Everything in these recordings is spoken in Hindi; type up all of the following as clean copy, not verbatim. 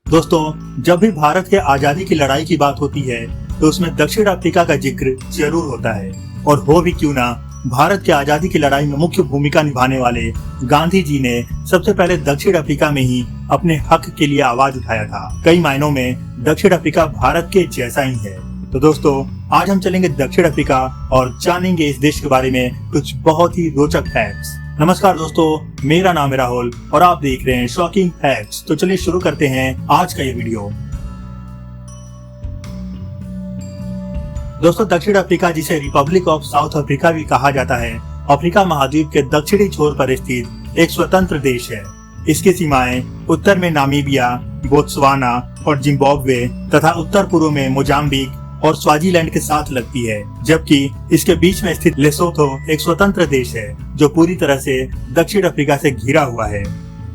दोस्तों, जब भी भारत के आजादी की लड़ाई की बात होती है तो उसमें दक्षिण अफ्रीका का जिक्र जरूर होता है। और हो भी क्यों ना, भारत की आजादी की लड़ाई में मुख्य भूमिका निभाने वाले गांधी जी ने सबसे पहले दक्षिण अफ्रीका में ही अपने हक के लिए आवाज उठाया था। कई मायनों में दक्षिण अफ्रीका भारत के जैसा ही है। तो दोस्तों, आज हम चलेंगे दक्षिण अफ्रीका और जानेंगे इस देश के बारे में कुछ बहुत ही रोचक फैक्ट्स। नमस्कार दोस्तों, मेरा नाम है राहुल और आप देख रहे हैं शॉकिंग फैक्ट्स। तो चलिए शुरू करते हैं आज का ये वीडियो। दोस्तों, दक्षिण अफ्रीका, जिसे रिपब्लिक ऑफ साउथ अफ्रीका भी कहा जाता है, अफ्रीका महाद्वीप के दक्षिणी छोर पर स्थित एक स्वतंत्र देश है। इसकी सीमाएं उत्तर में नामीबिया, बोत्सवाना और जिम्बाब्वे तथा उत्तर पूर्व में मोजाम्बिक और स्वाजीलैंड के साथ लगती है, जबकि इसके बीच में स्थित लेसोथो एक स्वतंत्र देश है जो पूरी तरह से दक्षिण अफ्रीका से घिरा हुआ है।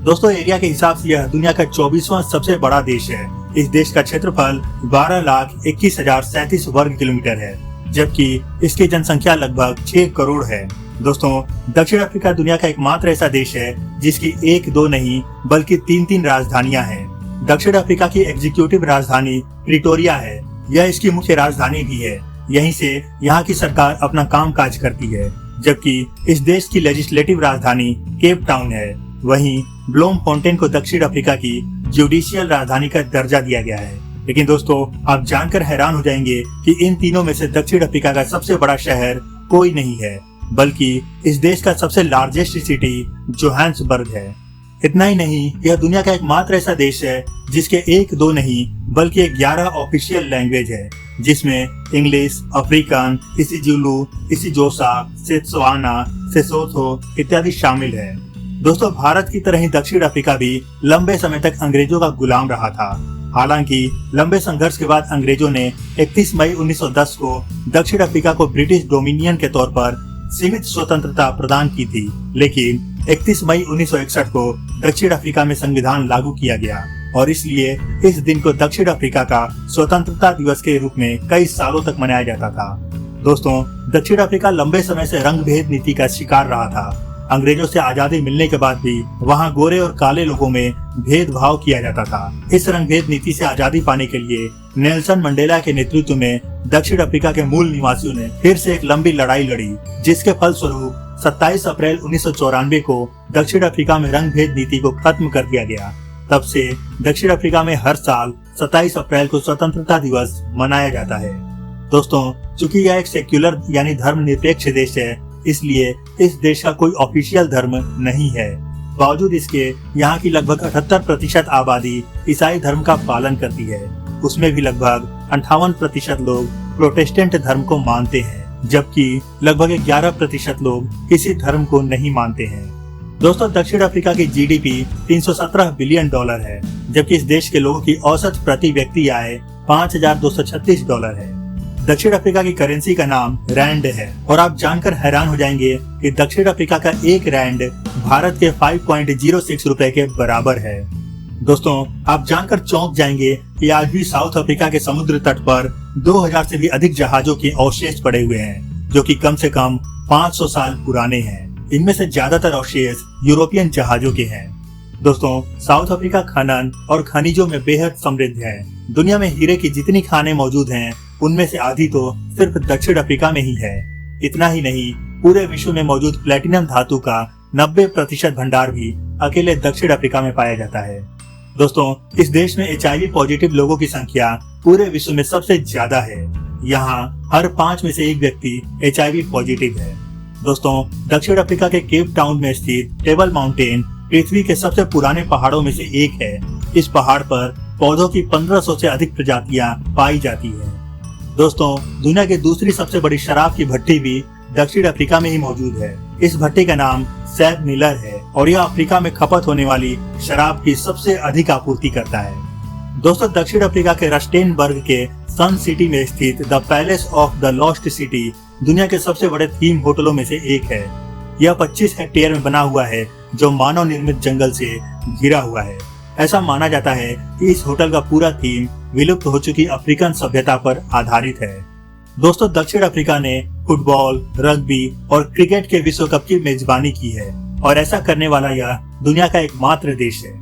दोस्तों, एरिया के हिसाब से यह दुनिया का 24वां सबसे बड़ा देश है। इस देश का क्षेत्रफल 12,21,037 वर्ग किलोमीटर है, जबकि इसकी जनसंख्या लगभग 6 करोड़ है। दोस्तों, दक्षिण अफ्रीका दुनिया का एकमात्र ऐसा देश है जिसकी एक दो नहीं बल्कि तीन राजधानियां हैं। दक्षिण अफ्रीका की एग्जीक्यूटिव राजधानी प्रिटोरिया है। यह इसकी मुख्य राजधानी भी है। यहीं से यहाँ की सरकार अपना काम काज करती है, जबकि इस देश की लेजिस्लेटिव राजधानी केप टाउन है। वहीं ब्लोमफोंटेन को दक्षिण अफ्रीका की जुडिशियल राजधानी का दर्जा दिया गया है। लेकिन दोस्तों, आप जानकर हैरान हो जाएंगे कि इन तीनों में से दक्षिण अफ्रीका का सबसे बड़ा शहर कोई नहीं है, बल्कि इस देश का सबसे लार्जेस्ट सिटी जोहान्सबर्ग है। इतना ही नहीं, यह दुनिया का एकमात्र ऐसा देश है जिसके एक दो नहीं बल्कि 11 ऑफिशियल लैंग्वेज है, जिसमें इंग्लिश, अफ्रीकन, इसिजुलू, इसिजोसा, सेत्सवाना, सेसोथो इत्यादि शामिल है। दोस्तों, भारत की तरह ही दक्षिण अफ्रीका भी लंबे समय तक अंग्रेजों का गुलाम रहा था। हालांकि लंबे संघर्ष के बाद अंग्रेजों ने 31 मई 1910 को दक्षिण अफ्रीका को ब्रिटिश डोमिनियन के तौर पर सीमित स्वतंत्रता प्रदान की थी, लेकिन 31 मई 1961 को दक्षिण अफ्रीका में संविधान लागू किया गया और इसलिए इस दिन को दक्षिण अफ्रीका का स्वतंत्रता दिवस के रूप में कई सालों तक मनाया जाता था। दोस्तों, दक्षिण अफ्रीका लंबे समय से रंग भेद नीति का शिकार रहा था। अंग्रेजों से आजादी मिलने के बाद भी वहां गोरे और काले लोगों में भेदभाव किया जाता था। इस रंग भेद नीति से आजादी पाने के लिए नेल्सन मंडेला के नेतृत्व में दक्षिण अफ्रीका के मूल निवासियों ने फिर से एक लंबी लड़ाई लड़ी, जिसके फलस्वरूप 27 अप्रैल 1994 को दक्षिण अफ्रीका में रंग भेद नीति को खत्म कर दिया गया। तब से दक्षिण अफ्रीका में हर साल 27 अप्रैल को स्वतंत्रता दिवस मनाया जाता है। दोस्तों, चूंकि यह एक सेक्युलर यानी धर्मनिरपेक्ष देश है, इसलिए इस देश का कोई ऑफिशियल धर्म नहीं है। बावजूद इसके यहाँ की लगभग 78% आबादी ईसाई धर्म का पालन करती है। उसमें भी लगभग 58% लोग प्रोटेस्टेंट धर्म को मानते हैं, जबकि लगभग 11% लोग किसी धर्म को नहीं मानते हैं। दोस्तों, दक्षिण अफ्रीका की जीडीपी 317 बिलियन डॉलर है, जबकि इस देश के लोगों की औसत प्रति व्यक्ति आय $5,236 है। दक्षिण अफ्रीका की करेंसी का नाम रैंड है और आप जानकर हैरान हो जाएंगे कि दक्षिण अफ्रीका का एक रैंड भारत के 5.06 रुपए के बराबर है। दोस्तों, आप जानकर चौंक जाएंगे कि आज भी साउथ अफ्रीका के समुद्र तट पर 2000 से भी अधिक जहाजों के अवशेष पड़े हुए हैं, जो कि कम से कम 500 साल पुराने हैं। इनमें से ज्यादातर अवशेष यूरोपियन जहाजों के हैं। दोस्तों, साउथ अफ्रीका खनन और खनिजों में बेहद समृद्ध है। दुनिया में हीरे की जितनी खानें मौजूद हैं, उनमें से आधी तो सिर्फ दक्षिण अफ्रीका में ही है। इतना ही नहीं, पूरे विश्व में मौजूद प्लेटिनम धातु का 90% भंडार भी अकेले दक्षिण अफ्रीका में पाया जाता है। दोस्तों, इस देश में HIV पॉजिटिव लोगों की संख्या पूरे विश्व में सबसे ज्यादा है। यहाँ हर 5 में से एक व्यक्ति HIV पॉजिटिव है। दोस्तों, दक्षिण अफ्रीका के केप टाउन में स्थित टेबल माउंटेन पृथ्वी के सबसे पुराने पहाड़ों में से एक है। इस पहाड़ पर पौधों की 1500 से अधिक प्रजातियां पाई जाती है। दोस्तों, दुनिया की दूसरी सबसे बड़ी शराब की भट्टी भी दक्षिण अफ्रीका में ही मौजूद है। इस भट्टी का नाम सैप मिलर है और यह अफ्रीका में खपत होने वाली शराब की सबसे अधिक आपूर्ति करता है। दोस्तों, दक्षिण अफ्रीका के रस्टेनबर्ग के सन सिटी में स्थित the palace of the lost city दुनिया के सबसे बड़े थीम होटलों में से एक है। यह 25 हेक्टेयर में बना हुआ है, जो मानव निर्मित जंगल से घिरा हुआ है। ऐसा माना जाता है कि इस होटल का पूरा थीम विलुप्त हो चुकी अफ्रीकन सभ्यता पर आधारित है। दोस्तों, दक्षिण अफ्रीका ने फुटबॉल, रग्बी और क्रिकेट के विश्व कप की मेजबानी की है और ऐसा करने वाला यह दुनिया का एकमात्र देश है।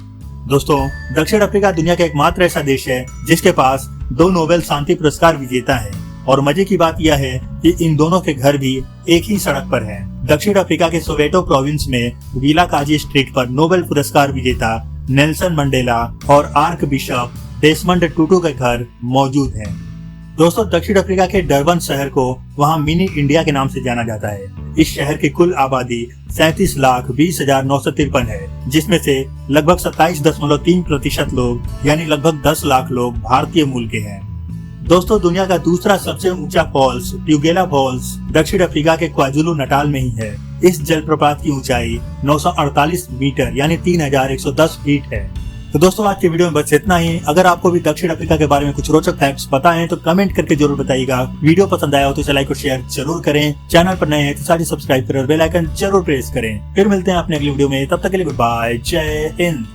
दोस्तों, दक्षिण अफ्रीका दुनिया का एकमात्र ऐसा देश है जिसके पास 2 नोबेल शांति पुरस्कार विजेता है। और मजे की बात यह है कि इन दोनों के घर भी एक ही सड़क पर है। दक्षिण अफ्रीका के सोवेटो प्रोविंस में विला काजी स्ट्रीट पर नोबेल पुरस्कार विजेता नेल्सन मंडेला और आर्क बिशप डेसमंड टुटू के घर मौजूद हैं। दोस्तों, दक्षिण अफ्रीका के डरबन शहर को वहां मिनी इंडिया के नाम से जाना जाता है। इस शहर की कुल आबादी 37,20,953 है, जिसमें से लगभग 27.3% लोग यानी लगभग 10 लाख लोग भारतीय मूल के हैं। दोस्तों, दुनिया का दूसरा सबसे ऊंचा फॉल्स ट्यूगेला फॉल्स दक्षिण अफ्रीका के क्वाजुलू नटाल में ही है। इस जलप्रपात की ऊंचाई 948 मीटर यानी 3110 फीट है। तो दोस्तों, आज के वीडियो में बस इतना ही। अगर आपको भी दक्षिण अफ्रीका के बारे में कुछ रोचक फैक्ट्स पता है तो कमेंट करके जरूर बताइएगा। वीडियो पसंद आया हो तो इसे लाइक और शेयर जरूर करें। चैनल पर नए हैं तो सारी सब्सक्राइब करें और बेल आइकन जरूर प्रेस करें। फिर मिलते हैं अपने अगली वीडियो में, तब तक के लिए गुड बाय, जय हिंद।